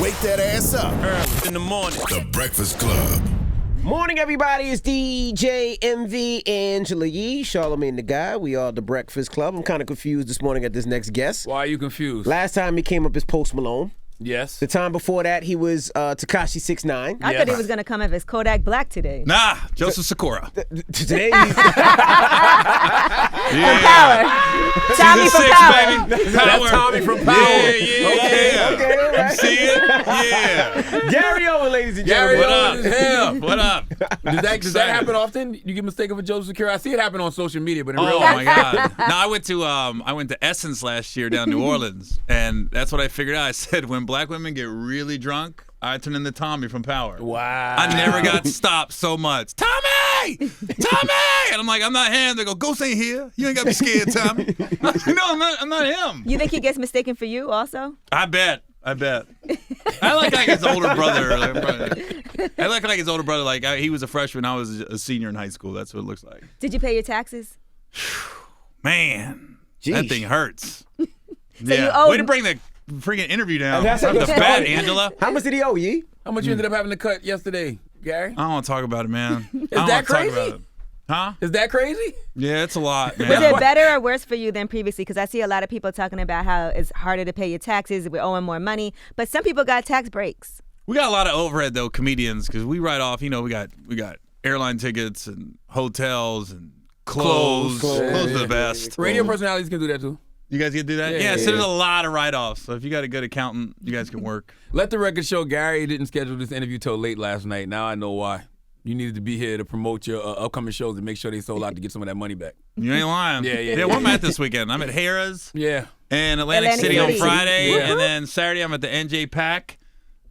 Wake that ass up. Early in the morning. The Breakfast Club. Morning, everybody. It's DJ MV Angela Yee, Charlamagne the Guy. We are the Breakfast Club. I'm kind of confused this morning at this next guest. Why are you confused? Last time he came up as Post Malone. Yes. The time before that, he was Tekashi 6ix9ine. I thought he was going to come up as Kodak Black today. Nah, Joseph Sikora. Today, Power. Tommy from Power. Baby. That's Tommy from Power. Yeah. Okay, all right. You see it? Yeah. Gary Owen, ladies and Gary gentlemen. Owen is him. What up? Does that happen often? You get mistaken for Joseph Secure? I see it happen on social media, but in real Oh life. my God! No, I went to Essence last year down in New Orleans, and that's what I figured out. I said, when black women get really drunk, I turn into Tommy from Power. Wow. I never got stopped so much. Tommy! And I'm like, I'm not him. They go, Ghost ain't here. You ain't got to be scared, Tommy. No, I'm not him. You think he gets mistaken for you also? I bet. I like his older brother. I like his older brother. Like he was a freshman, I was a senior in high school. That's what it looks like. Did you pay your taxes? Man, Jeez. that thing hurts. you owe- Way to bring the freaking interview down. That's From the okay. fat Angela. How much did he owe, Yee? How much you ended up having to cut yesterday, Gary? I don't want to talk about it, man. Is that crazy? Huh? Is that crazy? Yeah, it's a lot, man. Was it better or worse for you than previously? Because I see a lot of people talking about how it's harder to pay your taxes, we're owing more money, but some people got tax breaks. We got a lot of overhead though, comedians, because we write off. You know, we got airline tickets and hotels and clothes. Clothes are the best. Radio personalities can do that too. You guys can do that? Yeah, so there's a lot of write-offs. So if you got a good accountant, you guys can work. Let the record show Gary didn't schedule this interview till late last night. Now I know why. You needed to be here to promote your upcoming shows and make sure they sold out to get some of that money back. You ain't lying. Yeah. Where am I at this weekend? I'm at Harrah's Yeah. and Atlantic City on City. Friday, Yeah. and then Saturday I'm at the NJ Pack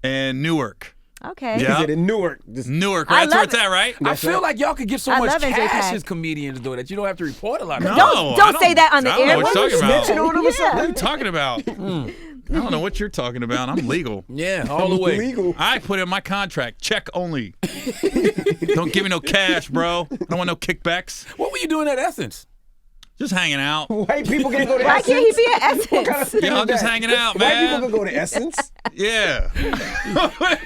and Newark. Okay. Yeah. Is it in Newark? Newark, I right? That's where love it's at, right? I feel like y'all could get so I much love NJ cash Pack. as comedians though that you don't have to report a lot of No, stuff. Don't say that on the I don't air. know what What you're talking about. Snitching on him or something? What are you talking about? I don't know what you're talking about. I'm legal. Yeah, all the way. Legal. I put in my contract, check only. Don't give me no cash, bro. I don't want no kickbacks. What were you doing at Essence? Just hanging out. White people can go to Why Essence. can't he be at What kind of Essence? thing Yeah, is I'm just that? hanging out, White people man. can go to Essence. Yeah.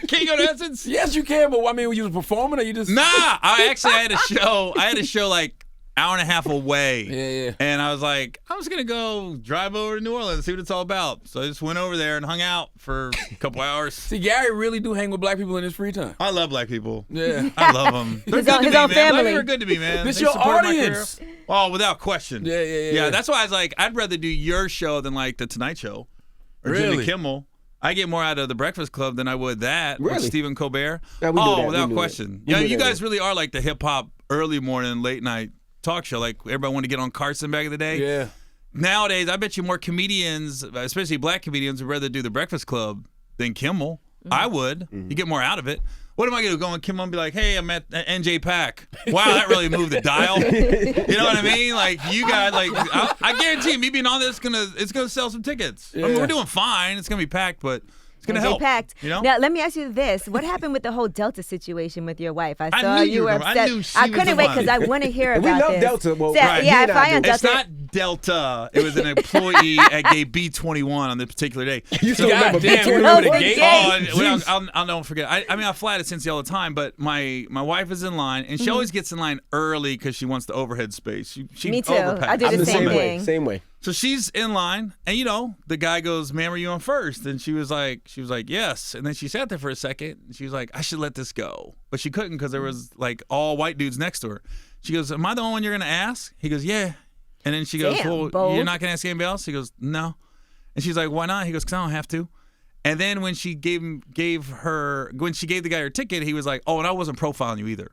Can you go to Essence? Yes, you can, but I mean, were you performing or you just? Nah, I had a show. I had a show like hour and a half away. Yeah. And I was like, I'm just gonna go drive over to New Orleans and see what it's all about. So I just went over there and hung out for a couple hours. See, Gary really do hang with black people in his free time. I love black people. Yeah. I love them. They're His good own- to his me, own man. family. They're good to me, man. This They your supported my audience. career. Oh, without question. Yeah. Yeah, that's why I was like, I'd rather do your show than like the Tonight Show or Jimmy Really? Kimmel. I get more out of the Breakfast Club than I would that with Really? Stephen Colbert. Yeah, we knew that. We Without knew question. that. We Yeah, knew you that. guys really are like the hip hop early morning, late night talk show. Like everybody wanted to get on Carson back in the day. Yeah. Nowadays, I bet you more comedians, especially black comedians, would rather do the Breakfast Club than Kimmel. I would. You get more out of it. What am I going to go on Kimmel and be like, hey, I'm at NJ Pack. Wow, that really moved the dial. You know what I mean? Like, you got, like, I guarantee you, me being on this, it's gonna sell some tickets. I mean, Yeah. we're doing fine. It's going to be packed, but it's going to NJ help. packed. You know? Now, let me ask you this. What happened with the whole Delta situation with your wife? I saw knew you you were were- I upset. knew she I was couldn't the wait one. because I want to hear And we about love this. Delta. Well, So, right, yeah, he if and I I on do. It's Delta. not Delta. It was an employee at gate B21 on this particular day. You still God remember damn, B21? you remember the Oh, gate? gate. I'll don't forget. I mean, I fly to Cincy all the time, but my wife is in line, and she always gets in line early because she wants the overhead space. She Me too. overpacks. I do I'm the the same same way. thing. Same way. So she's in line, and the guy goes, "Ma'am, are you on first?" And she was like, "Yes." And then she sat there for a second, and she was like, "I should let this go," but she couldn't because there was like all white dudes next to her. She goes, "Am I the only one you're gonna ask?" He goes, "Yeah." And then she goes, Damn, "Well, bold. you're not gonna ask anybody else?" He goes, "No." And she's like, "Why not?" He goes, "'Cause I don't have to." And then when she gave the guy her ticket, he was like, "Oh, and I wasn't profiling you either."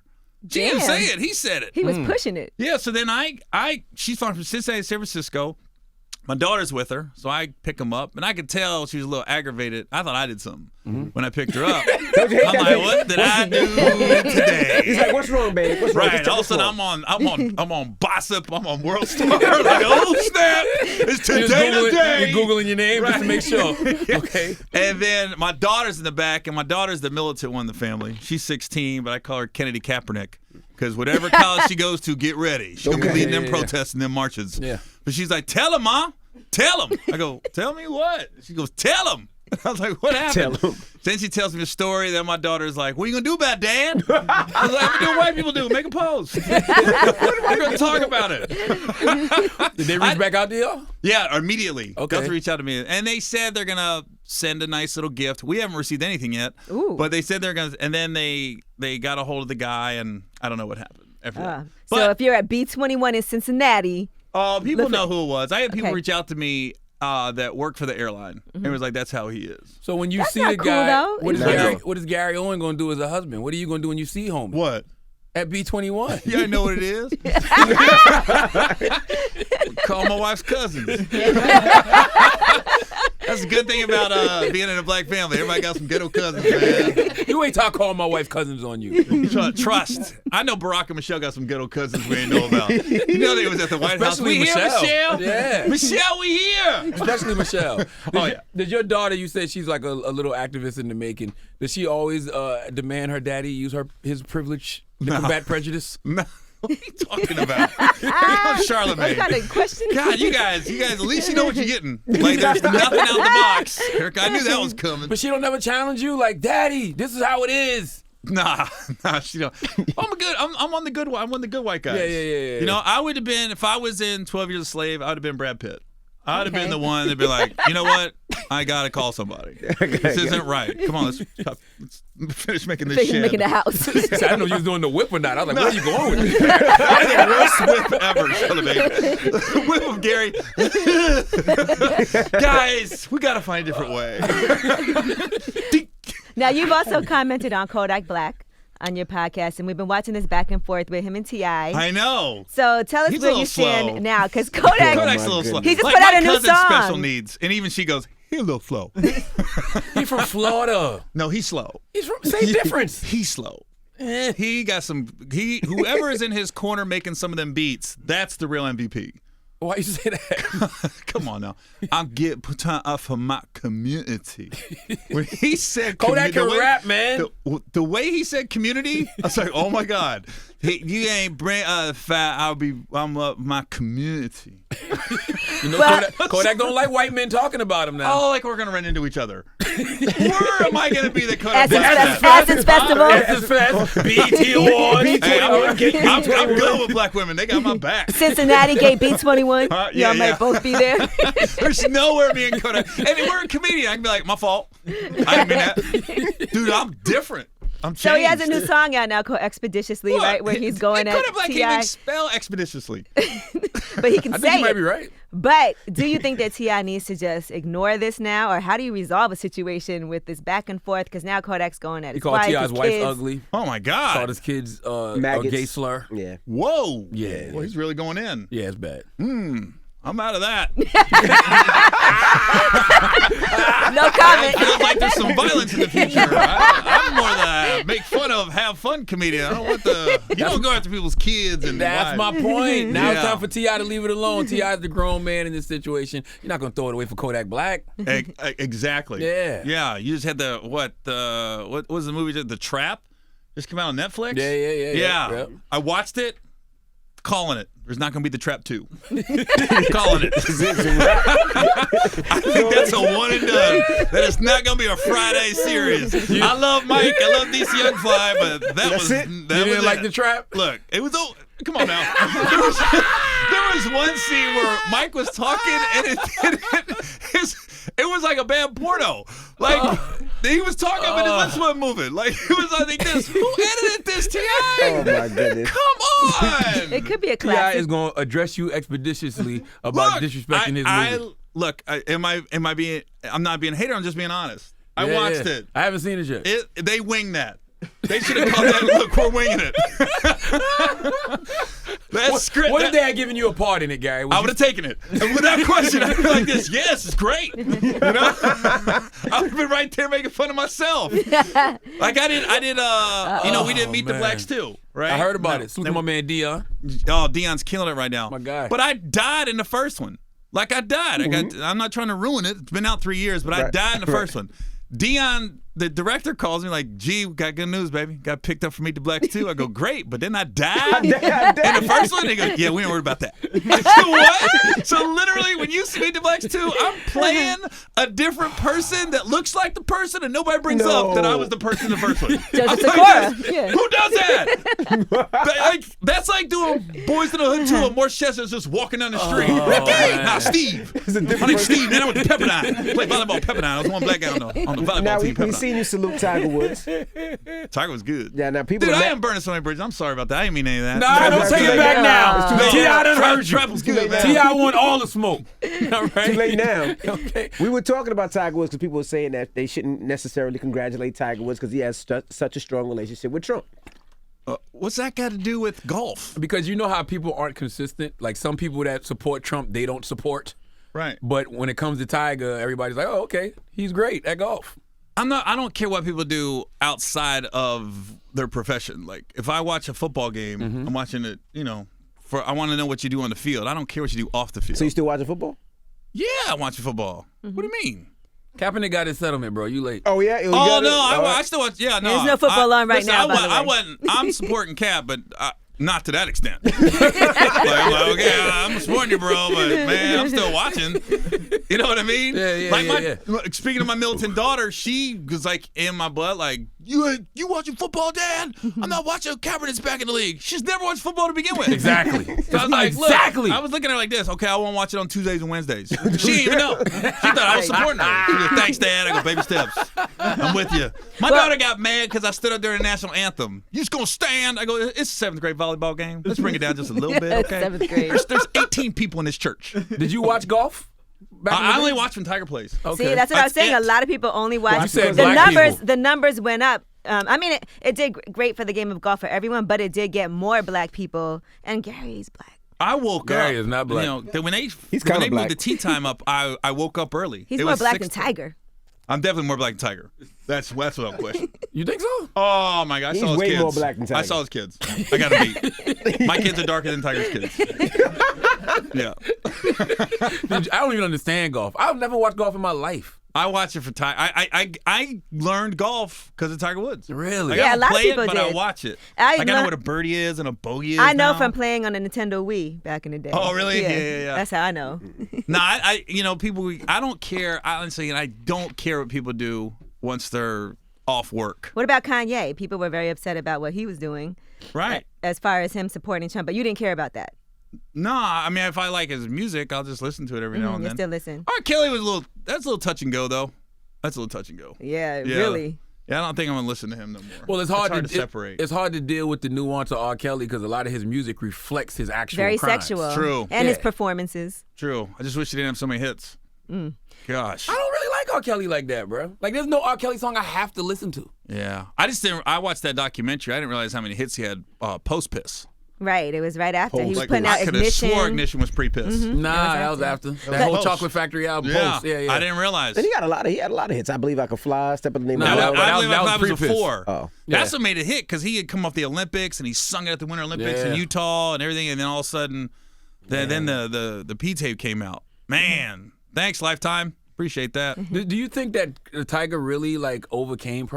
She didn't Damn. say it. He said it. He was pushing it. Yeah, so then she's from Cincinnati, San Francisco. My daughter's with her, so I pick them up, and I could tell she was a little aggravated. I thought I did something when I picked her up. Don't you hate I'm that like, thing? what did I do today? He's like, what's wrong, babe? What's wrong? Right. Just All of a take sudden, the I'm on Gossip. I'm on World Star. Like, oh snap! It's today today. You're Googling your name just to make sure. Okay. And then my daughter's in the back, and my daughter's the militant one in the family. She's 16, but I call her Kennedy Kaepernick. Because whatever college she goes to, get ready. She's going to be leading them protests and them marches. Yeah. But she's like, tell him, Mom. Tell him. I go, tell me what? She goes, tell him. I was like, what happened? Tell him. Then she tells me a story. Then my daughter's like, "What are you gonna do about it, Dad?" I was like, "I'm gonna do what white people do. Make a post. We're gonna talk about it." Did they reach back out to y'all? Yeah, immediately. Okay. Delta reached out to me, and they said they're gonna send a nice little gift. We haven't received anything yet, Ooh. but they said they're gonna. And then they got a hold of the guy, and I don't know what happened after that. So But if you're at B21 in Cincinnati, people know who it was. I had people Okay. reach out to me that work for the airline, and it was like, "That's how he is." So when you That's see not a cool, guy, though. what is It's Gary? not. What is Gary Owen gonna do as a husband? What are you gonna do when you see homie What? at B21? Yeah, I know what it is. Call my wife's cousins. That's a good thing about being in a black family. Everybody got some ghetto cousins, man. You ain't talk calling my wife cousins on you. Trust. I know Barack and Michelle got some ghetto cousins we ain't know about. You know they was at the White House. Especially We here, Michelle. Michelle? Yeah. Michelle, we here. Especially Michelle. Oh, yeah. Did your daughter? You said she's like a little activist in the making. Does she always demand her daddy use his privilege to combat prejudice? No. What are you talking about? Charlamagne. what kind of question? God, you guys, at least you know what you're getting. Like, there's nothing out the box. I knew that was coming. But she don't ever challenge you like, Daddy, this is how it is. Nah, she don't. I'm on the good one. I'm one of the good white guys. Yeah. You know, I would have been, if I was in 12 Years a Slave, I would have been Brad Pitt. I would have been the one that'd be like, you know what? I gotta call somebody. This isn't right. Come on, let's finish making this shit. Making the house. I didn't know you was doing the whip or not. I was like, where are you going with this? That's the worst whip ever, Charlamagne. Whip of Gary. Guys, we gotta find a different way. Now, you've also commented on Kodak Black on your podcast, and we've been watching this back and forth with him and T.I. I know. So tell us He's a where little you stand slow. now, because Kodak. Kodak's a little slow. He just like put out my a new cousin's song. special needs, and even she goes, "He's a little slow." He from Florida. No, he's slow. He's from same difference. He's slow. He got some. Whoever is in his corner making some of them beats, that's the real MVP. Why you say that? Come on now. I'll get put on up for my community. When he said Kodak can the way- rap, man. The way he said community, I was like, oh my God. Hey, you ain't bring fat. I'm up my community. You know, Well- Kodak don't like white men talking about him now. Oh, like we're gonna run into each other. Where am I gonna be the Kodak Essence, Black? Essence Festival. Essence Fest, BET Awards. Hey, I'm good with black women. They got my back. Cincinnati Gate B21. Yeah, Y'all might yeah. both be there. There's nowhere me and Kodak. And we're a comedian. I can be like, my fault. I didn't mean that. Dude, I'm different. I'm changed. So he has a new song out now called Expeditiously, What? right? Where he's going at Kodak Black can't T.I. even spell expeditiously. But he can I say think you might it. be right. But do you think that T.I. needs to just ignore this now? Or how do you resolve a situation with this back and forth? Because now Kodak's going at He his called wife, T.I.'s his wife kids. ugly. Oh my Called God. his kids a Maggots. gay slur. Yeah. Whoa. Yeah. Well, he's really going in. Yeah, it's bad. I'm out of that. No comment. Feels like there's some violence in the future. I'm more the make fun of, have fun comedian. I don't want the. You don't go after people's kids and That's my wives. point. Now it's Yeah. time for T.I. to leave it alone. T.I.'s the grown man in this situation. You're not going to throw it away for Kodak Black. Exactly. Yeah. Yeah. You just had what was the movie? The Trap just came out on Netflix. Yeah. I watched it. Calling it. There's not going to be the Trap 2. Calling it. I think that's a one and done. That is not going to be a Friday series. I love Mike. I love DC Young Fly, but that was it? You didn't like the Trap? Look, it was. Come on now. There was one scene where Mike was talking, and it was like a bad porno. Like he was talking, but his lips weren't moving. Like it was like this. Who edited this, T.I.? Oh my goodness. Come on. It could be a T.I. classic. is going to address you expeditiously about disrespecting his movie. I'm not being a hater. I'm just being honest. I Yeah, watched yeah. it. I haven't seen it yet. They winged that. They should have called that. Look, we're winging it. That's script. What if they had given you a part in it, Gary? I would have taken it. And without question, I'd be like this. Yes, it's great. You know? I would have been right there making fun of myself. Like I did. We did Meet the man. Blacks too, right? I heard about it. Salute to my man Dion. Oh, Dion's killing it right now. My guy. But I died in the first one. Like I died. I'm not trying to ruin it. It's been out 3 years, but I Right. died in the first one. Dion, the director, calls me like, "Gee, got good news, baby. Got picked up for Meet the Blacks too." I go, "Great, but then I died." In the first one, they go, "Yeah, we ain't worried about that." I said, "What?" So literally, when you see Meet the Blacks 2, I'm playing a different person that looks like the person, and nobody brings up that I was the person in the first one. Joseph Sikora. Yeah. Who does that? That's like doing Boys in the Hood 2 and Morse Chestnut's just walking down the street. Nah, Steve. My name's Steve, man. I went to Pepperdine. Played volleyball at Pepperdine. I was one black guy on the volleyball Now team. we seen you salute Tiger Woods. Tiger was good. Yeah, now people. Dude, I am burning so many bridges. I'm sorry about that. I didn't mean any of that. Nah, don't take it back now. It's too T.I. done heard you. Trap was good, man. T.I. want all the smoke. All right. Too late now. Okay. We were talking about Tiger Woods because people were saying that they shouldn't necessarily congratulate Tiger Woods because he has such a strong relationship with Trump. What's that got to do with golf? Because you know how people aren't consistent. Like some people that support Trump, they don't support. Right. But when it comes to Tiger, everybody's like, "Oh, okay, he's great at golf." I don't care what people do outside of their profession. Like if I watch a football game, I'm watching it, I want to know what you do on the field. I don't care what you do off the field. So you still watching football? Yeah, I'm watching football. What do you mean? Kaepernick got his settlement, bro. You late. Oh yeah. I still watch. Yeah, no. There's no football on right now, by the way. I'm supporting Cap, but not to that extent. Okay, I'm supporting you, bro, but man, I'm still watching. You know what I mean? Yeah. Speaking of my militant daughter, she was like in my blood, like, you watching football, Dad? I'm not watching. Kaepernick's back in the league. She's never watched football to begin with. Exactly. So I was like, look, exactly. I was looking at her like this. Okay, I won't watch it on Tuesdays and Wednesdays. She didn't even know. She thought I was supporting her. She goes, "Thanks, Dad." I go, "Baby steps. I'm with you." My daughter got mad because I stood up during the national anthem. "You just gonna stand?" I go, "It's a seventh grade volleyball game. Let's bring it down just a little bit, okay?" Seventh grade. There's 18 people in this church. Did you watch golf? I only watch when Tiger plays. Okay. See, that's what I was saying. That's A lot of people only watch. You said The black numbers. people. The numbers went up. I mean, it did great for the game of golf for everyone, but it did get more black people. And Gary's black. I woke Gary up. is not black. When they kinda black. moved the tea time up, I woke up early. He's It more was black 6 than Tiger. I'm definitely more black than Tiger. That's without question. You think so? Oh my God, I He's saw his way kids. more black than Tiger. I saw his kids. I got to meet. My kids are darker than Tiger's kids. Yeah. Dude, I don't even understand golf. I've never watched golf in my life. I watch it for Tiger. I learned golf because of Tiger Woods. Really? Like, Yeah, I a don't lot of play people it, but did. I watch it. I I know learned- what a birdie is and a bogey is. I know now. from playing on a Nintendo Wii back in the day. Oh, really? Yeah. That's how I know. No, people. I don't care. Honestly, and I don't care what people do once they're off work. What about Kanye? People were very upset about what he was doing Right. as far as him supporting Trump, but you didn't care about that. Nah, I mean, if I like his music, I'll just listen to it every now and You then. still listen. R. Kelly was that's a little touch and go, though. That's a little touch and go. Yeah, Yeah. really. Yeah, I don't think I'm gonna listen to him no more. Well, it's hard, to separate. It's hard to deal with the nuance of R. Kelly because a lot of his music reflects his actual Very crimes. sexual. True. And his Yeah. performances. True. I just wish he didn't have so many hits. Gosh. I don't really like R. Kelly like that, bro. Like, there's no R. Kelly song I have to listen to. Yeah. I just didn't. I watched that documentary. I didn't realize how many hits he had post piss. Right. It was right after. He was Like, putting out I could have Ignition. swore Ignition was pre-piss. Nah, that was after. That whole post. Chocolate Factory album Yeah. post. Yeah. I didn't realize. And he had a lot of hits. I Believe I Could Fly. Step in the Name No, of I Love. believe that I was thought it was a pre-piss. 4. Oh. That's what made it hit because he had come off the Olympics and he sung it at the Winter Olympics in Yeah. Utah and everything, and then all of a sudden, then the P tape came out. Man, thanks Lifetime, appreciate that. Do you think that Tiger really like overcame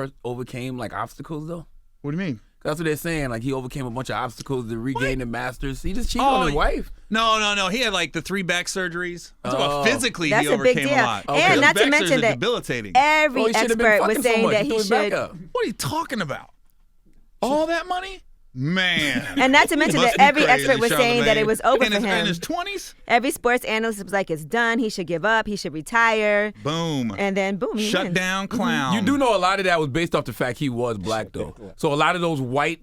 like obstacles though? What do you mean? That's what they're saying. Like he overcame a bunch of obstacles to regain the Masters. He just cheated on his wife. No. He had like the 3 back surgeries. I'm talking about physically That's he a big overcame deal. a lot. And Those not to back mention surgeries are that debilitating. every Oh, he should have been expert was fucking so saying much. that He he threw his back should. up. What are you talking about? All that money? Man. And not to mention Must that be every crazy, expert was saying that Charlamagne. it was over in for his, him. In his 20s? Every sports analyst was like, it's done. He should give up. He should retire. Boom. And then boom, he Shut wins. down clown. You do know a lot of that was based off the fact he was black, though. So a lot of those white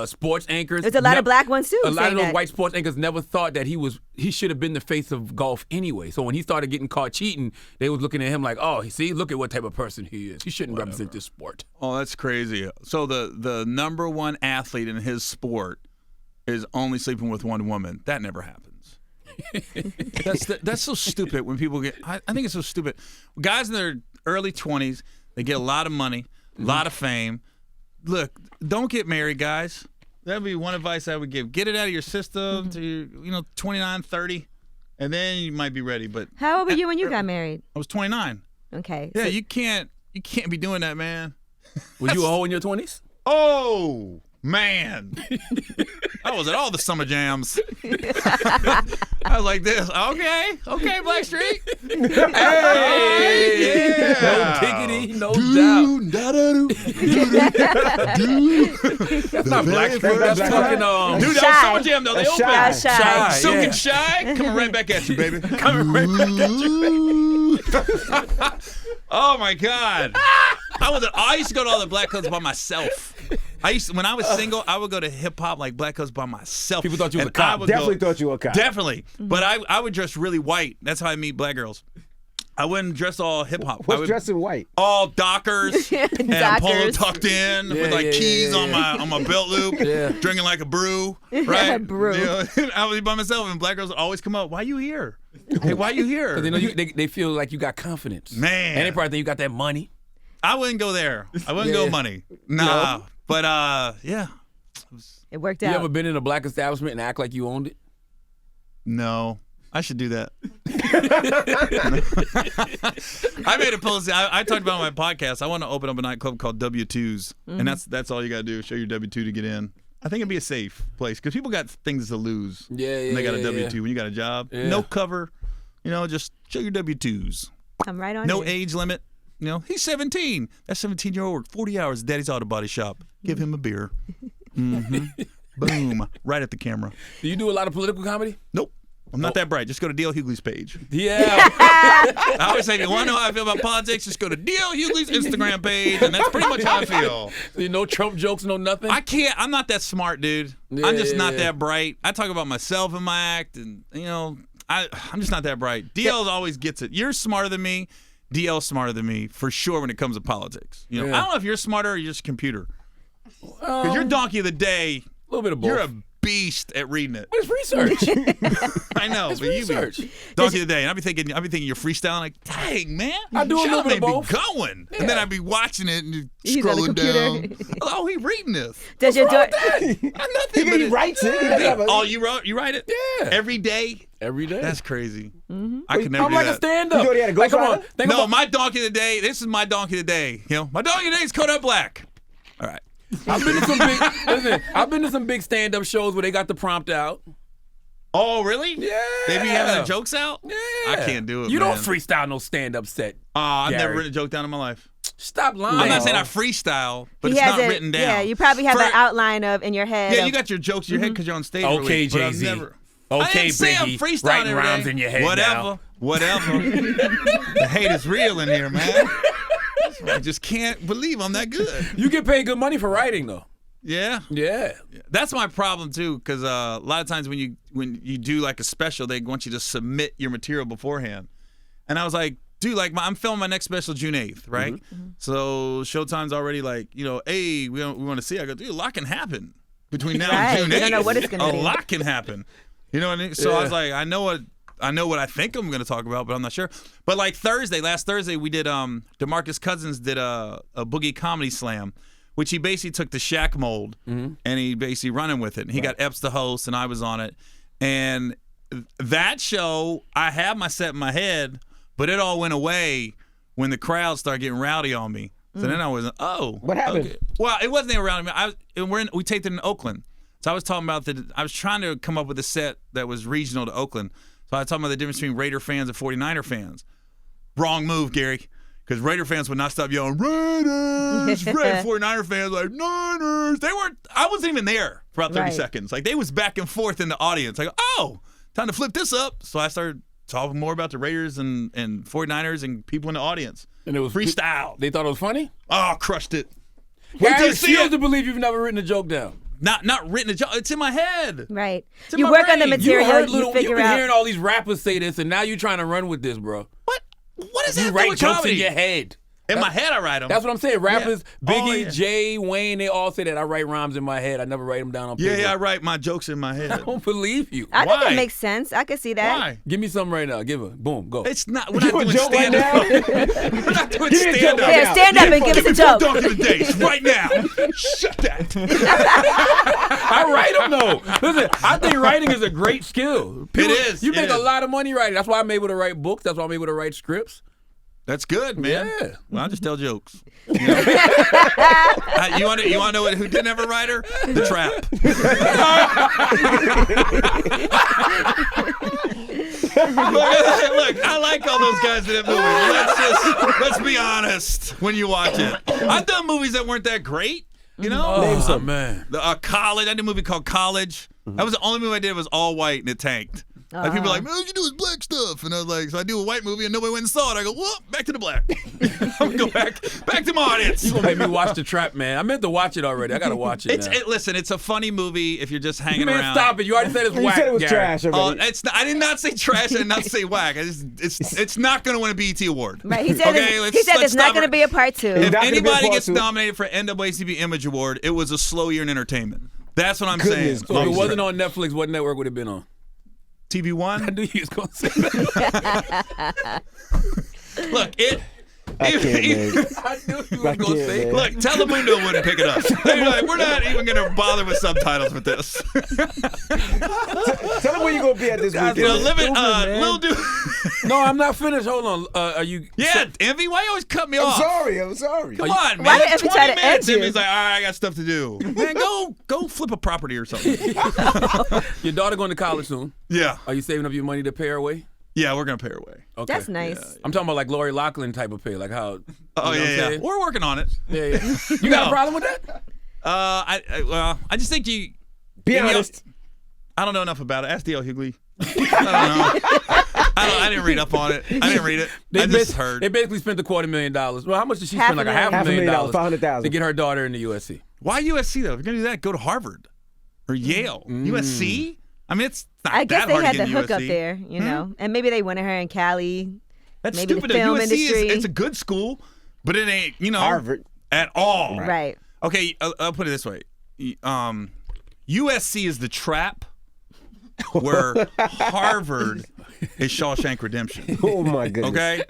sports anchors. There's a lot of black ones too. A lot of saying those that. white sports anchors never thought that he should have been the face of golf anyway. So when he started getting caught cheating, they was looking at him like, oh, see, look at what type of person he is. He shouldn't represent this sport. Oh, that's crazy. So the number one athlete in his sport is only sleeping with one woman. That never happens. That's so stupid when people get. I think it's so stupid. Guys in their early 20s, they get a lot of money, a lot of fame. Look, don't get married, guys. That'd be one advice I would give. Get it out of your system to 29, 30, and then you might be ready. But How old were you when you got married? I was 29. Okay. Yeah, so- you can't. You can't be doing that, man. Was you a hoe in your 20s? Oh, man. I was at all the summer jams. I was like this. Okay, Blackstreet. Hey, yeah. no diggity, no doubt. That's not Blackstreet. That's fucking Dude, that was summer jam though. They opened. Shy. Silk and Shy, coming right back at you, baby. coming right back at you. Oh my God. I used to go to all the black clubs by myself. When I was single, I would go to hip hop like black clubs by myself. People thought you was a And cop. Definitely thought you were a cop. Definitely. But I would dress really white. That's how I meet black girls. I wouldn't dress all hip hop. What's dressing white? All Dockers and polo Dockers. tucked in with like keys on my belt loop, drinking like a brew, right? Brew. You know, I would be by myself, and black girls would always come up. Why you here? Hey, why you here? They know they feel like you got confidence. Man. And they probably think you got that money. I wouldn't go there. I wouldn't go money. Nah. No. But yeah. It worked You out. ever been in a black establishment and act like you owned it? No. I should do that. I made a post. I talked about on my podcast. I want to open up a nightclub called W2s, and that's all you got to do. Show your W2 to get in. I think it'd be a safe place because people got things to lose. Yeah, when they got a yeah, W2. yeah. When you got a job, Yeah. no cover. Just show your W2s. I'm right on No it. age limit. He's 17. That 17-year-old worked 40 hours at Daddy's Auto Body Shop. Give him a beer. Boom. Right at the camera. Do you do a lot of political comedy? Nope. I'm not that bright. Just go to D.L. Hughley's page. Yeah. I always say, if you want to know how I feel about politics, just go to D.L. Hughley's Instagram page, and that's pretty much how I feel. No Trump jokes, no nothing? I can't. I'm not that smart, dude. I'm just not that bright. I talk about myself in my act, and, I'm just not that bright. DL always gets it. You're smarter than me. DL's smarter than me, for sure, when it comes to politics. I don't know if you're smarter or you're just a computer. Because you're donkey of the day. A little bit of both. You're a beast at reading it. But it's research. I know, It's but research. you be donkey of the day, and I be thinking you're freestyling like, dang man, I do a little bit of both. Be going, and then I be watching it and He's on the scrolling computer. down. Oh, he reading this. Does your door? Nothing. He writes it. He doesn't have a- Oh, you write it? Yeah. Every day. Every day. That's crazy. I could never I'm do like that. a stand-up. You know he had a Like, come on. ghostwriter? Think No, about my donkey of the day. This is my donkey of the day. My donkey of the day is Kodak Black. All right. I've been to some big stand-up shows where they got the prompt out. Oh, really? Yeah. They be having the jokes out? Yeah. I can't do it, You man. don't freestyle no stand-up set. I've never Gary. written a joke down in my life. Stop lying. I'm not saying I freestyle, but He it's has not it- written down. Yeah, you probably have For- an outline of in your head. Yeah, of- you got your jokes in your head because you're on stage. Okay, but I've Jay-Z. never- Okay, I didn't say I'm Biggie. freestyling Writing every rhymes day. in your head Whatever. The hate is real in here, man. I just can't believe I'm that good. You get paid good money for writing, though. Yeah. Yeah. That's my problem too, because a lot of times when you do like a special, they want you to submit your material beforehand, and I was like, dude, like I'm filming my next special June 8th, right? So Showtime's already like, hey, we want to see. I go, dude, a lot can happen between now Right. and June 8th. You don't know what it's gonna a be. lot can happen. You know what I mean? So I was like, I know what I think I'm going to talk about, but I'm not sure. But like last Thursday, we did DeMarcus Cousins did a Boogie Comedy Slam, which he basically took the Shaq mold and he basically running with it. And he got Epps the host, and I was on it. And that show, I had my set in my head, but it all went away when the crowd started getting rowdy on me. So then I was, What happened? Okay. Well, it wasn't around me. We taped it in Oakland. So I was talking about I was trying to come up with a set that was regional to Oakland. So I was talking about the difference between Raider fans and 49er fans. Wrong move, Gary. Because Raider fans would not stop yelling, Raiders! 49er fans like, Niners! I wasn't even there for about 30 Right. seconds. Like, they was back and forth in the audience. Like, time to flip this up. So I started talking more about the Raiders and 49ers and people in the audience. And it was freestyle. They thought it was funny? Oh, crushed it. Wait till Gary you see refused it. to believe you've never written a joke down. Not written a joke. It's in my head. Right. in You my work on the brain. material. You You've figure been out. hearing all these rappers say this, and now you're trying to run with this, bro. What is that You to do write with jokes comedy? in your head. In my head, I write them. That's what I'm saying. Rappers, Yeah. Biggie, Oh, yeah. Jay, Wayne, they all say that. I write rhymes in my head. I never write them down on paper. Yeah, I write my jokes in my head. I don't believe you. I think Why? it makes sense. I could see that. Why? Give me something right now. Give it. Boom. Go. It's not. We're You not a doing joke right stand-up. now? We're not doing Give me a joke stand-up. right Yeah, stand up and give us a joke. Donkey of the days right now. Shut that. I write them though. Listen, I think writing is a great skill. It is. You It make a is. lot of money writing. That's why I'm able to write books. That's why I'm able to write scripts. That's good, man. Yeah. Well, I just tell jokes. You want to know who didn't have a writer? The Trap. Look, I like all those guys in that movie. Let's be honest when you watch it. I've done movies that weren't that great. You know? Name Oh, some. man. College. I did a movie called College. That was the only movie I did was all white and it tanked. Like people are like, man, all you do is black stuff. And I was like, so I do a white movie and nobody went and saw it. I go, well, back to the black. I'm going to go back to my audience. You gonna make me watch The Trap, man? I meant to watch it already. I gotta watch it. Now. Listen, it's a funny movie if you're just hanging Man, around. stop it! You already said it's You whack. said it was Gary. trash already. I did not say trash. I did not say whack. It's not going to win a BET award. Right. He said, Okay, he said there's not stop going to it. be a part 2. If not gonna be a anybody part gets two. nominated for NAACP Image Award, it was a slow year in entertainment. That's what I'm Goodness saying. So if it wasn't on Netflix, what network would it have been on? I TV1. knew you was gonna say that. Look, I can't, man. I knew you was I gonna can't, say man. Look, Telemundo wouldn't pick it up. They're like, we're not even going to bother with subtitles with this. Tell them where you gonna be at this weekend. You know, man. Lil Dude. No, I'm not finished. Hold on. Are you? Yeah, Envy, why you always cut me I'm off? sorry. Come on, man. Why did Envy 20 try to minutes. edge you? Envy's like, all right, I got stuff to do. Man, go flip a property or something. Your daughter going to college soon. Yeah. Are you saving up your money to pay her away? Yeah, we're going to pay her away. Okay. That's nice. I'm talking about like Lori Loughlin type of pay, like how. Oh, you know what I'm yeah. saying? We're working on it. Yeah, yeah. You got a problem with that? I just think you. Be you know, honest. I don't know enough about it. Ask D.L. Hughley. I don't know. I didn't read up on it. I didn't read it. I just heard. They basically spent $250,000. Well, how much did she Half spend? a Like million. $500,000. $500,000. to get her daughter into USC. Why USC though? If you're gonna do that, go to Harvard or Yale. USC. I mean, it's not I guess that they hard had to the get hook up USC. there, you know, and maybe they wanted her in Cali. That's maybe stupid. the film USC industry. it's a good school, but it ain't Harvard. at all. Right. Okay, I'll put it this way. USC is the Trap, where Harvard is Shawshank Redemption. Oh my goodness. Okay,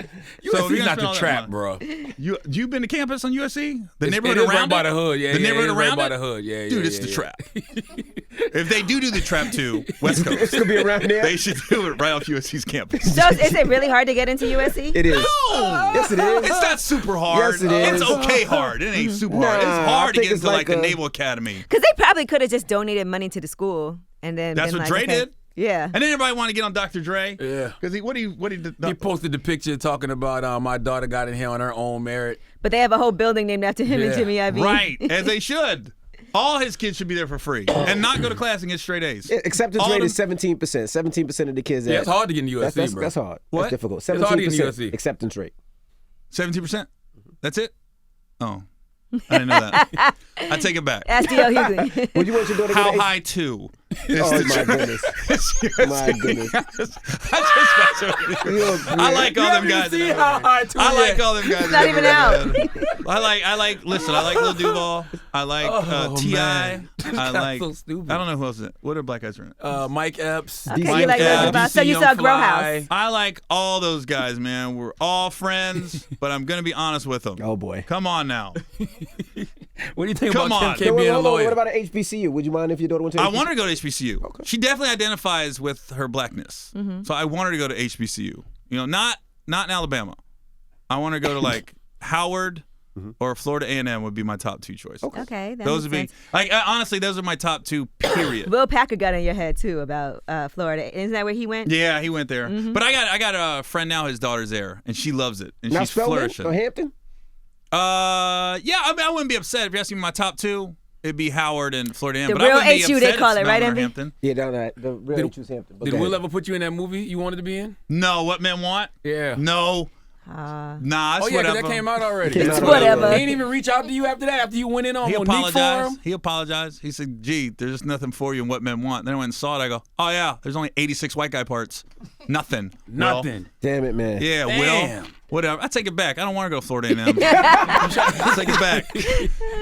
USC's not spend the all that trap, money. bro. You been to campus on USC? The It neighborhood is around right by it? the hood. Yeah, the yeah, neighborhood it is right around by it? the hood. Yeah, Dude, yeah, it's yeah, the yeah. Trap. If they do the Trap too, West Coast, It's gonna be around there. they should do it right off USC's campus. So is it really hard to get into USC? It is. No! Yes, it is. It's not super hard. Yes, it is. It's okay hard. It ain't super hard. It's Nah, hard I to think get it's into like like a a- Naval Academy. Because they probably could have just donated money to the school and then. That's been what like, Dre okay. did. Yeah. And then everybody wanted to get on Dr. Dre. Yeah. Because what he He posted the picture talking about my daughter got in here on her own merit. But they have a whole building named after him and Yeah. Jimmy Iovine. Right, as they should. All his kids should be there for free and not go to class and get straight A's. Acceptance All rate them- is 17%. 17% of the kids. Yeah, it's hard to get into USC, That's bro. that's hard. What? That's difficult. It's hard to get into 17% USC. acceptance rate. 17%? That's it? Oh, I didn't know that. I take it back. Ask D.L. Hughley. Would you want your daughter to How go to high too? Oh my goodness. My goodness. I just I like all them guys. See how high too I like all them guys. It's not even out. Listen, I like Lil Duval. I like T.I. man. I like, so stupid. I don't know who else is it. What are black guys in it? Mike Epps. Okay, Mike you like Epps, Lil Duval. So you saw Grow House. I like all those guys, man. We're all friends, but I'm going to be honest with them. Oh boy. Come on now. What do you think Come about on. Kim K being a Hold on, lawyer? what about an HBCU? Would you mind if your daughter went to I HBCU? want her to go to HBCU. Okay. She definitely identifies with her blackness. So I want her to go to HBCU. You know, not in Alabama. I want her to go to like Howard or Florida A&M would be my top two choices. Okay, that Those would makes be sense. like honestly, those are my top two. Period. Will Packer got in your head too about Florida. Isn't that where he went? Yeah, he went there. But I got a friend now. His daughter's there, and she loves it, and Now she's Spelman flourishing. or Hampton? Yeah, I mean, I wouldn't be upset if you asked me my top two. It'd be Howard and Florida A&M. The but I real wouldn't be HU, upset they call if it, right, Spelman or Envy? Hampton. Yeah, down at the real choose Hampton. But Did go Will ahead. ever put you in that movie you wanted to be in? No, what men want? Yeah. No. Nah, it's Oh, yeah, 'cause whatever. that came out already. Came out It's whatever. He didn't even reach out to you after that, after you went in on He Monique for apologized. him. He apologized. He said, gee, there's just nothing for you in What Men Want. Then I went and saw it. I go, oh, yeah, there's only 86 white guy parts. Nothing. Nothing. Damn it, man. Yeah, Damn. Will. Whatever. I take it back. I don't want to go to Florida A&M. I take it back.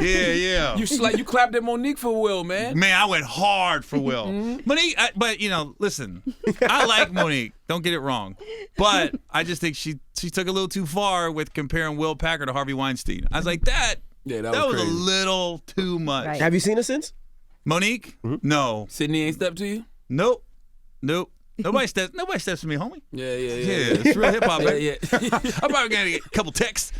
Yeah. You clapped at Monique for Will, man. Man, I went hard for Will. Monique, but listen, I like Monique. Don't get it wrong. But I just think she took a little too far with comparing Will Packer to Harvey Weinstein. I was like, that Yeah, was crazy. a little too much. Right. Have you seen her since? Monique? No. Sydney ain't stepped to you? Nope. Nobody steps to me, homie. Yeah. It's real hip hop. Yeah. I'm probably gonna get a couple texts.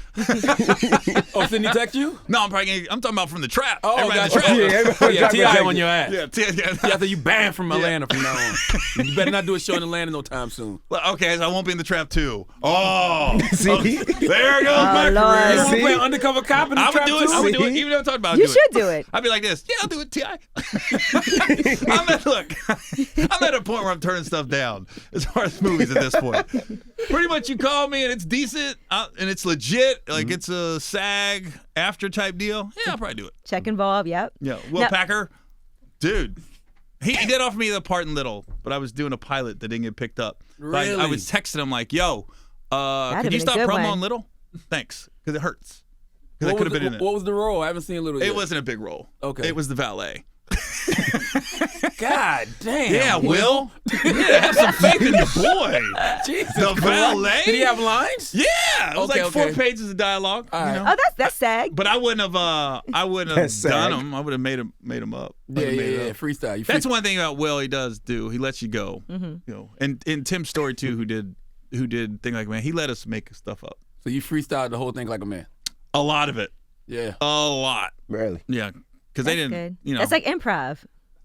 Oh, Sydney text you? No, I'm talking about from the trap. Oh, Everybody gotcha. in the trap. Yeah, T.I. on your ass. Yeah, Yeah, after you banned from Atlanta from now on. You better not do a show in Atlanta no time soon. Well, okay, so I won't be in the trap too. Oh, See? there goes my Lord. You career. want to play undercover cop in the I would trap do it. too? I would do it. Even though I'm talking about You do should it. do it. I'd be like this. Yeah, I'll do it. T.I. I'm at a point where I'm turning stuff down as far as movies at this point. Pretty much, you call me and it's decent and it's legit. Like it's a SAG after type deal. Yeah, I'll probably do it. Check involved. Yep. Yeah, Will Packer, dude. He did offer me the part in Little, but I was doing a pilot that didn't get picked up. Really? I was texting him like, "Yo, That'd could you have been a stop good promo one. on Little? Thanks, because it hurts. Because I could have been in it. What was the role? I haven't seen Little yet. It wasn't a big role. Okay. It was the valet. God damn. Yeah, Will. Yeah, have some faith in your boy. Jesus The Christ. valet. Did he have lines? Yeah, it was Okay, like 4 okay. pages of dialogue. All right. Oh, that's SAG. But I wouldn't have That's done SAG. them. I would have made him up. Yeah. Freestyle. You That's one thing about Will. He does do. He lets you go. You know, and in Tim's story too, who did Thing Like a Man. He let us make stuff up. So you freestyled the whole thing like a man. A lot of it. Yeah. A lot. Really? Yeah. Because they That's didn't. good. You know. That's like improv.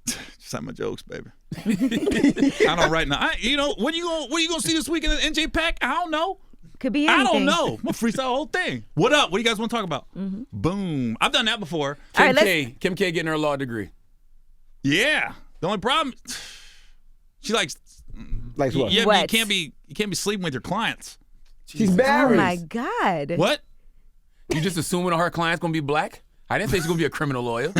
Just like my jokes, baby. I don't write now. What are you gonna see this weekend at NJ Pack? I don't know. Could be I anything. don't know. I'm gonna freestyle the whole thing. What up? What do you guys want to talk about? Boom. I've done that before. All right, Kim K getting her law degree. Yeah. The only problem, she likes. Like what? Yeah, What? you can't be sleeping with your clients. She's Oh married. my God. What? You just assuming her client's gonna be black? I didn't say she's gonna be a criminal lawyer.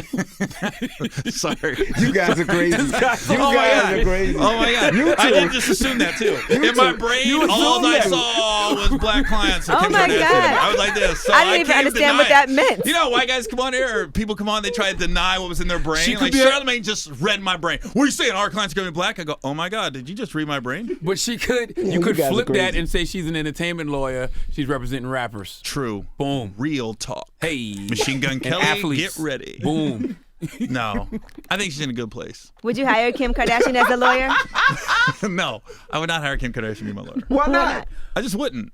Sorry. You guys are crazy. You guys Oh my God. are crazy. Oh my God. You I too. did just assume that too. In my brain, You all assumed I that. saw was black clients. and Oh Kim my Kardashian. God. I was like this. So I didn't even can't understand what deny that it. meant. You know, white guys come on here, or people come on, they try to deny what was in their brain. She could Like be a- Charlamagne just read my brain. What are you saying? Our clients gonna be black? I go, oh my God, did you just read my brain? But you could you flip guys are that crazy. and say she's an entertainment lawyer. She's representing rappers. True. Boom. Real talk. Hey. Machine Gun And Kelly, athletes. get ready. Boom. No, I think she's in a good place. Would you hire Kim Kardashian as a lawyer? No, I would not hire Kim Kardashian to be my lawyer. Why not? I just wouldn't.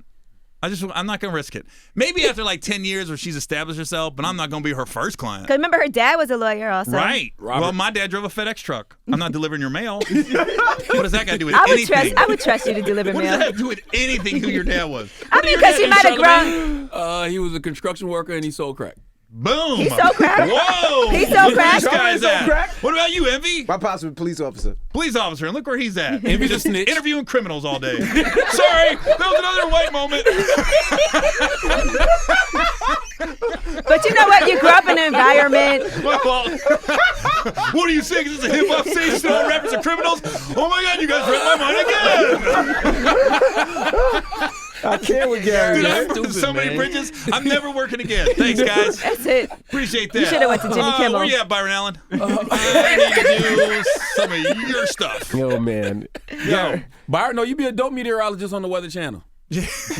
I'm not gonna risk it. Maybe after like 10 years where she's established herself, but I'm not gonna be her first client. Because remember, her dad was a lawyer also. Right. Robert. Well, my dad drove a FedEx truck. I'm not delivering your mail. What does that got to do with I would anything? trust you to deliver What does that mail. have to do with anything who your dad was? I mean, because she might have grown. He was a construction worker and he sold crack. Boom. He sold crack. Whoa. He sold Look where crack. this guy's Sold at. crack? What about you, Envy? My pops was a police officer. Police officer, and look where he's at. Envy's a snitch. Interviewing criminals all day. Sorry, that was another white moment. But you know what? You grew up in an environment. Well, what are you saying? Is this a hip hop station? So all rappers are criminals? Oh my God, you guys read my mind again. I can't with Gary. Dude, man. I've burned so many bridges. I'm never working again. Thanks, guys. That's it. Appreciate that. You shoulda went to Jimmy Kimmel. Where you at, Byron Allen? I need to do some of your stuff. Yo, man. Yo, Byron, no, you be a dope meteorologist on the Weather Channel.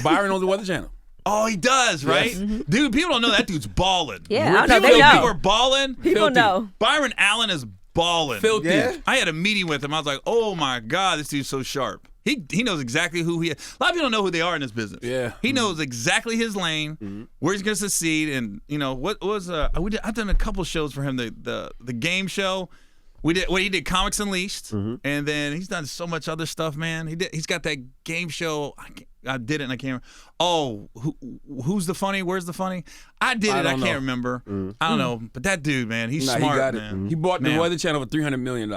Byron on the Weather Channel. Oh, he does, right? Dude, people don't know that dude's balling. Yeah, I don't know. People They people are know. balling. People Filthy. know. Byron Allen is balling. Filthy. Yeah? I had a meeting with him. I was like, oh my God, this dude's so sharp. He knows exactly who he is. A lot of people don't know who they are in this business. Yeah. He knows exactly his lane, where he's going to succeed. And, you know, I've done a couple shows for him, the game show. He did Comics Unleashed, and then he's done so much other stuff, man. He's got that game show. I did it and I can't remember. Oh, who's the funny? Where's the funny? I did it. I don't know. can't remember. I don't know. But that dude, man, he's Nah, smart, he got man. it. He bought the Man. Weather Channel for $300 million.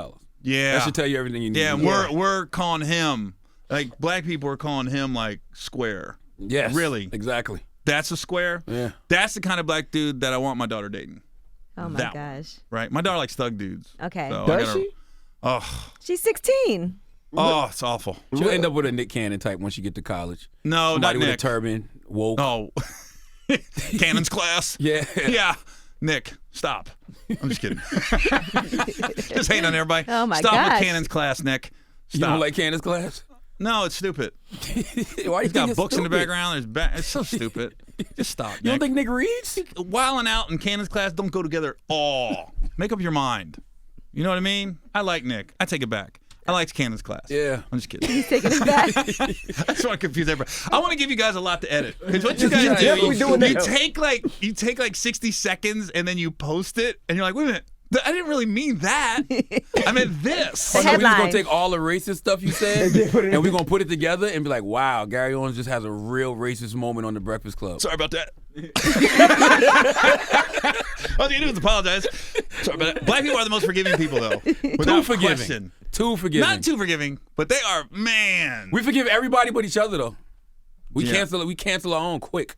Yeah. That should tell you everything you need. Yeah, to and know. we're calling him, like, black people are calling him, like, square. Yes. Really? Exactly. That's a square? Yeah. That's the kind of black dude that I want my daughter dating. Oh my That one. gosh. Right? My daughter likes thug dudes. Okay. So I Does gotta- she? Oh, She's 16. it's awful. She'll end up with a Nick Cannon type once you get to college. No, Somebody not with Nick. a turban, woke. Oh. Cannon's class? Yeah. Yeah. Nick, stop. I'm just kidding. Just hating on everybody. Oh, my Stop gosh. with Cannon's class, Nick. You don't Stop. like Cannon's class? No, it's stupid. Why you He's think got it's books in the stupid? background. It's so stupid. Just stop, Nick. You don't think Nick reads? Wilding out and Cannon's class don't go together at all. Make up your mind. You know what I mean? I like Nick. I take it back. I liked Cannon's class. Yeah. I'm just kidding. He's taking it back. I just want to confuse everybody. I want to give you guys a lot to edit. Because what you guys Yeah, do, we doing that. you take like 60 seconds and then you post it, and you're like, wait a minute. I didn't really mean that. I meant this. The Oh, no, we just headline. gonna take all the racist stuff you said, and we're gonna put it together and be like, wow, Gary Owen just has a real racist moment on the Breakfast Club. Sorry about that. All you do is apologize. Sorry about that. Black people are the most forgiving people, though. Without Too forgiving. question. Too forgiving. Not too forgiving, but they are, man. We forgive everybody but each other though. We Yeah. cancel our own quick.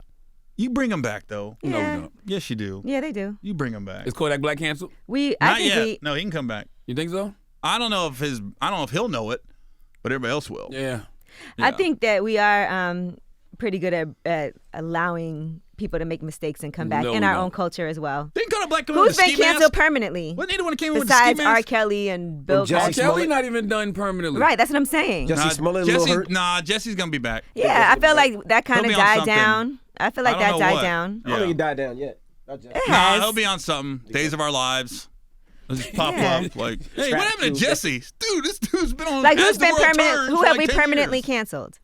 You bring them back, though. Yeah. No, we don't. Yes, you do. Yeah, they do. You bring them back. Is Kodak Black canceled? I Not think yet. No, he can come back. You think so? I don't know if he'll know it, but everybody else will. Yeah. I think that we are pretty good at allowing people to make mistakes and come back No, in we our don't. own culture as well. Didn't Kodak Black come in Who's with a been ski canceled mask? permanently? Wasn't he the one that came in with a ski Besides mask? R. Kelly and Bill Jesse Cosby. Smollett. Kelly not even done permanently. Right, that's what I'm saying. Jussie Smollett, a little hurt. Jesse's gonna be back. Yeah, I feel like that kind He'll of be on died something. down. I feel like I don't that know died what. down. I don't think he died down yet. Not just. It Nah, has. he'll be on something. Days of Our Lives. It'll just pop Yeah. up like, hey, Trap what happened to Tuesday. Jesse? Dude, this dude's been on. Like As who's the been World permanent? Turns Who for have like we 10 permanently years. canceled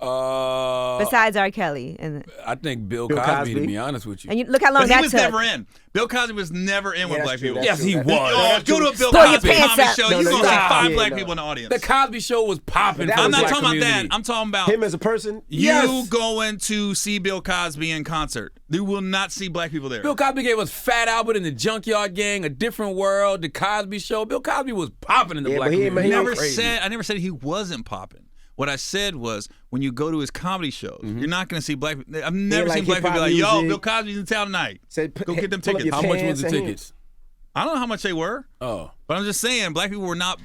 I besides R. Kelly? And think Bill Bill Cosby, Cosby. to be honest with you. you look how long But he that was took. never in. Bill Cosby was never in with that's black true, people. that's Yes, true. he That's- was. Oh, go to a Bill Pull your Cosby pants comedy up. show. No, You're no, going to see no. 5 Yeah, black no. people in the audience. The Cosby Show was popping. That for was I'm the not like black talking about community. that. I'm talking about Him as a person. you Yes. going to see Bill Cosby in concert. You will not see black people there. Bill Cosby gave us Fat Albert and the Junkyard Gang, A Different World, The Cosby Show. Bill Cosby was popping in the Yeah, black but he ain't- community. he ain't never crazy. said I never said he wasn't popping. What I said was when you go to his comedy shows, you're not going to see black people. I've never like seen black people be hip-hop like, yo, music. Bill Cosby's in town tonight. Said, Go get them pull up tickets. your How much was pants the and him. tickets? I don't know how much they were, Oh. but I'm just saying black people were not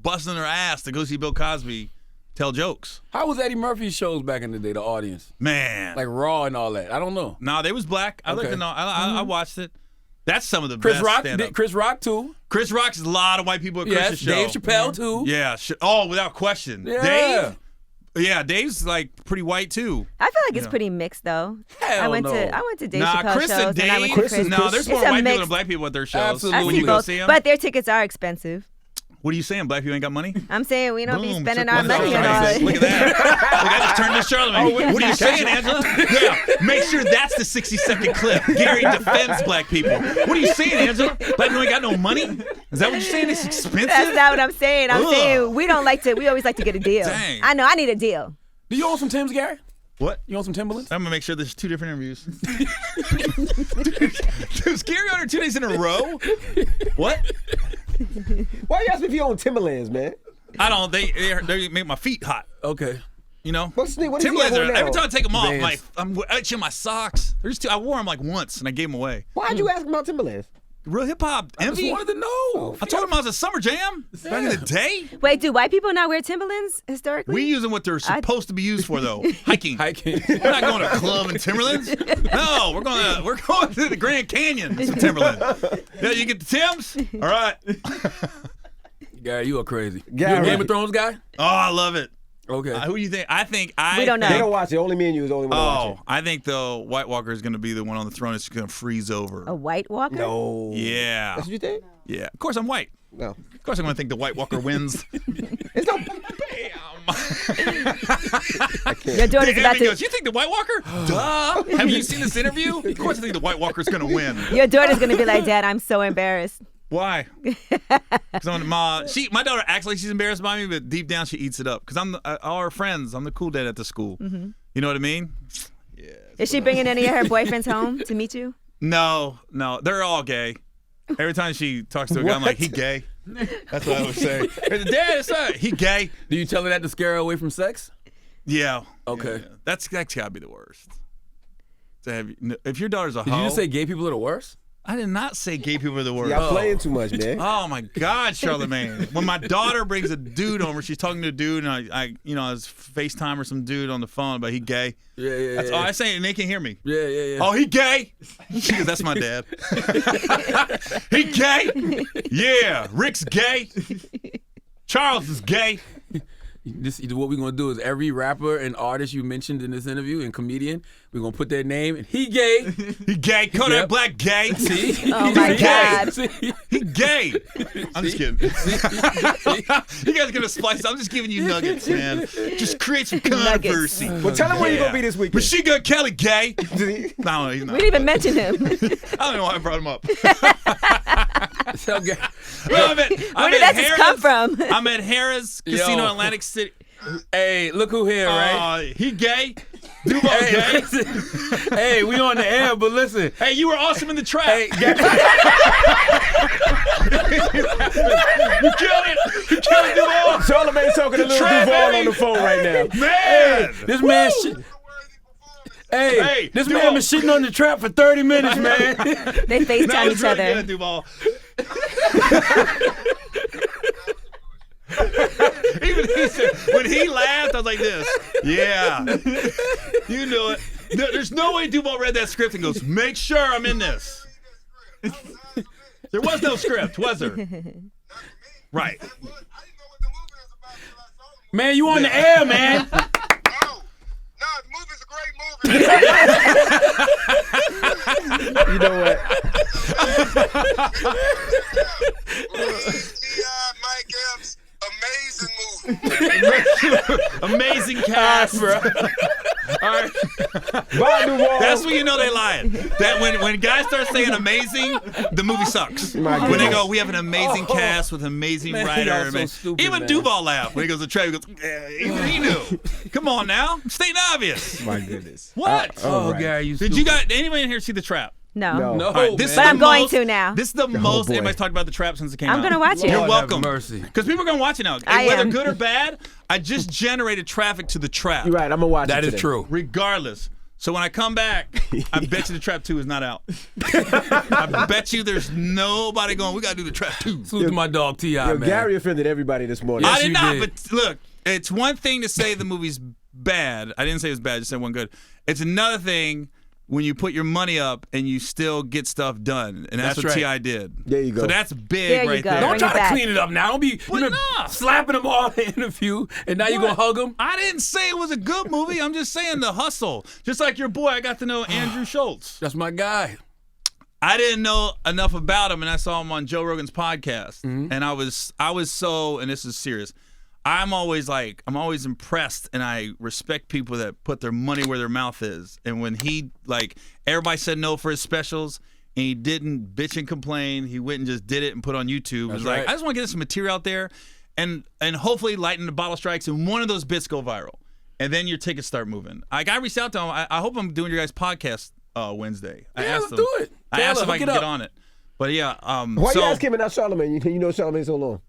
busting their ass to go see Bill Cosby tell jokes. How was Eddie Murphy's shows back in the day, the audience? Man. Like Raw and all that. I don't know. Nah, they was black. I looked Okay. and I watched it. That's some of the Chris best Rock stand-up. did Chris Rock too. Chris Rock's a lot of white people at Yes, Chris's show. Dave Chappelle too. Yeah. Oh, without question. Yeah. Dave? Yeah, Dave's like pretty white too. I feel like it's pretty mixed though. Hell I went no. to Dave Nah, Chappelle Chris shows and Dave. and I went to Chris Chris. is- No, there's more It's a white people mix. than black people at their shows. Absolutely. When I you see go both, see them. but their tickets are expensive. What are you saying? Black people ain't got money? I'm saying we don't be Boom, spending took our one of money those and all shots. that. Look at that. Look, I just turned to Charlamagne. What are you saying, Angela? Yeah, make sure that's the 60-second clip. Gary defends black people. What are you saying, Angela? Black people ain't got no money? Is that what you're saying? It's expensive? That's not what I'm saying. I'm Ugh. saying we always like to get a deal. Dang. I know, I need a deal. Do you own some Timbs, Gary? What? You own some Timberlands? I'm gonna make sure there's 2 different interviews. Does Gary on her 2 days in a row? What? Why you ask me if you own Timberlands, man? I don't. They make my feet hot. Okay. You know. What does he Timberlands have are, on now? every time I take them off, Vans. like I'm itching my socks. There's 2. I wore them like once and I gave them away. Why'd you ask about Timberlands? Real hip hop. I just Envy. wanted to know. I told him I was a summer jam back in the day. Wait, do white people not wear Timberlands historically? We use them what they're supposed to be used for though. Hiking. Hiking. We're not going to a club in Timberlands. No, we're going to the Grand Canyon in some Timberlands. Yeah, you get the Timbs? All right. Gary, you are crazy. Gary. You a Game of Thrones guy? Oh, I love it. Okay. Who do you think? We don't know. They don't watch it. Only me and you is the only one watching. Oh, I think the White Walker is going to be the one on the throne that's going to freeze over. A White Walker? No. Yeah. That's what you think? Yeah. Of course I'm white. No. Of course I'm going to think the White Walker wins. It's no. Your daughter's about Amy to. goes, you think the White Walker? Duh. Have you seen this interview? Of course I think the White Walker's going to win. Your daughter's gonna be like, Dad, I'm so embarrassed. Why? Because my daughter acts like she's embarrassed by me, but deep down she eats it up. Because I'm all her friends. I'm the cool dad at the school. Mm-hmm. You know what I mean? Is she bringing any of her boyfriends home to meet you? No, they're all gay. Every time she talks to a guy, I'm like, he gay. That's what I would say. Dad, it's not. He gay. Do you tell her that to scare her away from sex? Yeah. Okay. Yeah. That's gotta be the worst. To have, if your daughter's a Did hoe. you just say gay people are the worst? I did not say gay people are the worst. Y'all playing too much, man. Oh my God, Charlamagne! When my daughter brings a dude over, she's talking to a dude, and I was FaceTime or some dude on the phone, but he gay. Yeah. That's all I say, and they can hear me. Yeah. Oh, he gay? She goes, that's my dad. He gay? Yeah. Rick's gay. Charles is gay. What we're gonna do is every rapper and artist you mentioned in this interview and comedian, we're gonna put their name and he gay. He gay. Kodak Black gay. See? Oh my God. He gay. I'm just kidding. You guys are gonna splice. I'm just giving you nuggets, man. Just create some controversy. Well, tell him where you're gonna be this weekend. Machine Gun Kelly gay. No, he's not. We didn't even mention him. I don't know why I brought him up. So gay. Where did that just come from? I'm at Harrah's Casino, Atlantic City. Hey, look who here, right? He gay. Duval gay. Hey, we on the air, but listen. Hey, you were awesome in the trap. Hey, You killed it. You killed it, Duval. Charlamagne talking to little Duval on the phone right now. Man. this man Hey, this Duval. man been shitting on the trap for 30 minutes, man. They FaceTime each other. Good, Duval. Even he said, when he laughed, I was like this. Yeah. You knew it. There's no way Duval read that script and goes, make sure I'm in this. There was no script, was there? Right. Man, you on the air, man. No, the movie's a great movie. You know what? Mike Epps, amazing movie. Amazing cast, bro. All right. Bye, Duval. That's when you know they lying. That when guys start saying amazing, the movie sucks. My When they goodness. go, we have an amazing cast with an amazing Man, writer. y'all so man. stupid, Even man. Duval laughed when he goes to Trey. He goes, yeah, even he knew. Come on now, stating obvious. My goodness. What? Oh, right. Gary, you Did you guys? Anybody in here see The Trap? No. No, All right, this man. is But the I'm going most- to now. This is the most boy. anybody's talked about The Trap since it came out. I'm gonna watch it. You're Lord welcome. have mercy. Because people are gonna watch it now. I Whether am. good or bad, I just generated traffic to The Trap. You're right. I'm gonna watch it That is today. true. Regardless. So when I come back, I bet you The Trap 2 is not out. I bet you there's nobody going, we got to do The Trap 2. Salute to my dog, T.I., Yo, man. Gary offended everybody this morning. Yes, I did you not, did. but look, it's one thing to say the movie's bad. I didn't say it was bad, I just said it wasn't good. It's another thing when you put your money up and you still get stuff done. And that's That's what right. T.I. did. There you go. So that's big There you right go. there. Don't Bring try it to back. clean it up now. Don't be But been nah. slapping them all in the interview, and now you What? gonna hug them. I didn't say it was a good movie. I'm just saying the hustle. Just like your boy, I got to know Andrew Schultz. That's my guy. I didn't know enough about him, and I saw him on Joe Rogan's podcast, and I was so, and this is serious. I'm always impressed, and I respect people that put their money where their mouth is. And when he, everybody said no for his specials, and he didn't bitch and complain. He went and just did it and put on YouTube. It was right. like, I just want to get some material out there, and hopefully lighten the bottle strikes, and one of those bits go viral, and then your tickets start moving. I reached out to him. I hope I'm doing your guys' podcast Wednesday. I Yeah, asked let's him. do it. I asked Taylor, if I hook could it get up. on it. But yeah, Why you ask him and not Charlamagne? You know Charlamagne so long.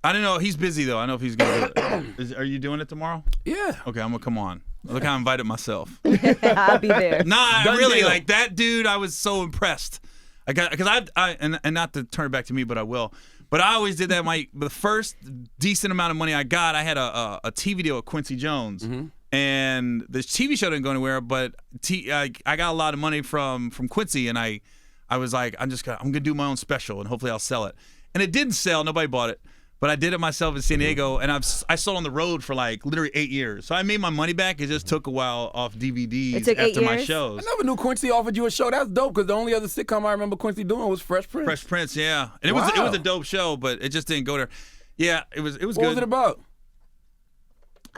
I don't know. He's busy though. I don't know if he's gonna do it. Are you doing it tomorrow? Yeah. Okay, I'm gonna come on. Look how I invited myself. I'll be there. Nah, Done really, deal. like that dude. I was so impressed. I got because and not to turn it back to me, but I will. But I always did that. The first decent amount of money I got, I had a TV deal with Quincy Jones, and the TV show didn't go anywhere. But I got a lot of money from Quincy, and I was like, I'm gonna do my own special, and hopefully I'll sell it. And it didn't sell. Nobody bought it. But I did it myself in San Diego, and I sold on the road for literally 8 years. So I made my money back. It just took a while off DVDs It took 8 after my years? shows. I never knew Quincy offered you a show. That's dope, because the only other sitcom I remember Quincy doing was Fresh Prince. Fresh Prince, yeah, and it was a dope show, but it just didn't go there. Yeah, it was What good. was it about?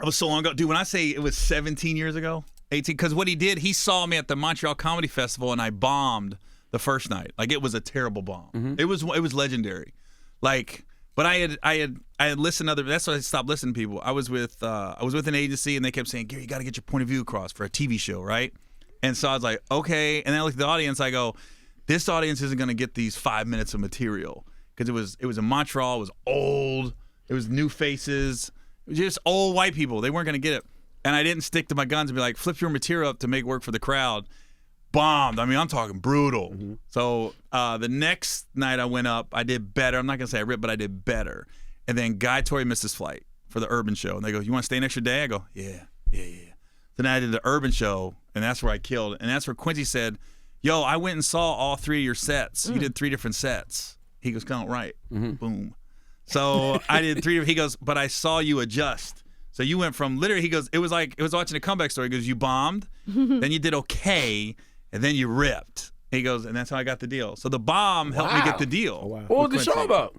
It was so long ago, dude. When I say it was 17 years ago, 18, because what he did, he saw me at the Montreal Comedy Festival, and I bombed the first night. It was a terrible bomb. It was legendary, But I had listened to other. That's why I stopped listening to people. I was with an agency, and they kept saying, "Gary, you got to get your point of view across for a TV show, right?" And so I was like, "Okay." And then I looked at the audience. I go, "This audience isn't going to get these 5 minutes of material because it was in Montreal. It was old. It was new faces. It was just old white people. They weren't going to get it." And I didn't stick to my guns and be like, "Flip your material up to make work for the crowd." Bombed. I mean, I'm talking brutal. So the next night I went up, I did better. I'm not going to say I ripped, but I did better. And then Guy Torrey missed his flight for the Urban show. And they go, "You want to stay an extra day?" I go, yeah. Then I did the Urban show, and that's where I killed. And that's where Quincy said, "Yo, I went and saw all 3 of your sets. You did 3 different sets." He goes, "Count right." Boom. So I did 3. He goes, "But I saw you adjust. So you went from literally, he goes, it was watching a comeback story. He goes, you bombed, then you did okay, and then you ripped. He goes, and that's how I got the deal. So the bomb helped me get the deal. Oh, wow. What was the show about?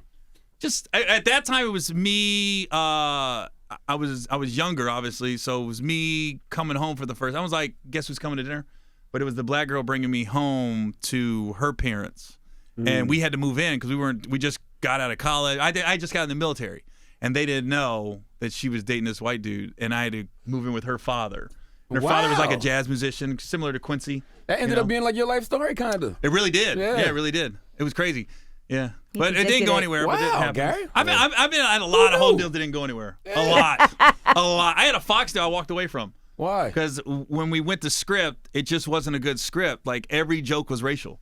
Just at that time, it was me. I was younger, obviously, so it was me coming home for the first. I was like, guess who's coming to dinner? But it was the black girl bringing me home to her parents, and we had to move in because we just got out of college. I just got in the military, and they didn't know that she was dating this white dude, and I had to move in with her father. And her father was like a jazz musician, similar to Quincy. That ended up being like your life story, kind of. It really did. Yeah. Yeah, it really did. It was crazy. Yeah. But it predicted didn't go it. anywhere. Wow, but it happened. Gary. I've been at a lot of home deals that didn't go anywhere. A lot. I had a Fox deal I walked away from. Why? Because when we went to script, it just wasn't a good script. Like, every joke was racial.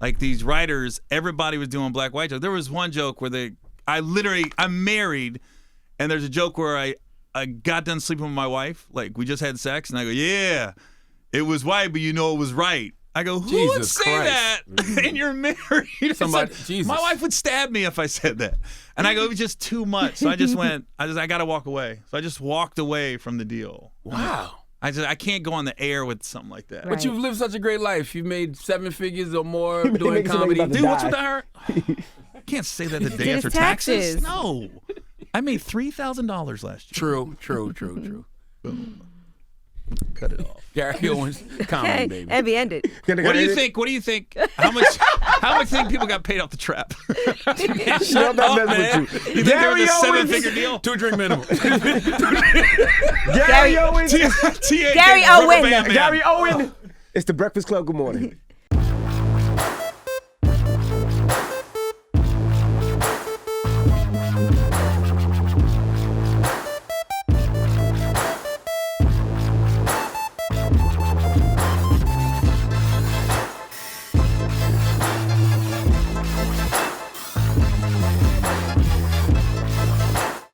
Like, these writers, everybody was doing black-white jokes. There was one joke where I'm married, and there's a joke where I got done sleeping with my wife. Like, we just had sex, and I go, yeah, it was white, but you know it was right. I go, who would Jesus say Christ. that? And you're married. Somebody- It's like, Jesus. my wife would stab me if I said that. And I go, it was just too much. So I just went, I got to walk away. So I just walked away from the deal. Wow. I can't go on the air with something like that. But you've lived such a great life. You've made 7 figures or more He doing makes somebody comedy. about to Dude, what's die. with her? I can't say that the day did after his taxes. No. I made $3,000 last year. True. Cut it off. Gary Owens, comedy, Okay, baby. Envy ended. What do you think? How much think people got paid off the trap? Shut up, man. You think there was a 7-figure deal? 2-drink minimum. Gary Owen. T.A. Gary Rubber Owen. Band Man. Gary Owen. It's the Breakfast Club. Good morning.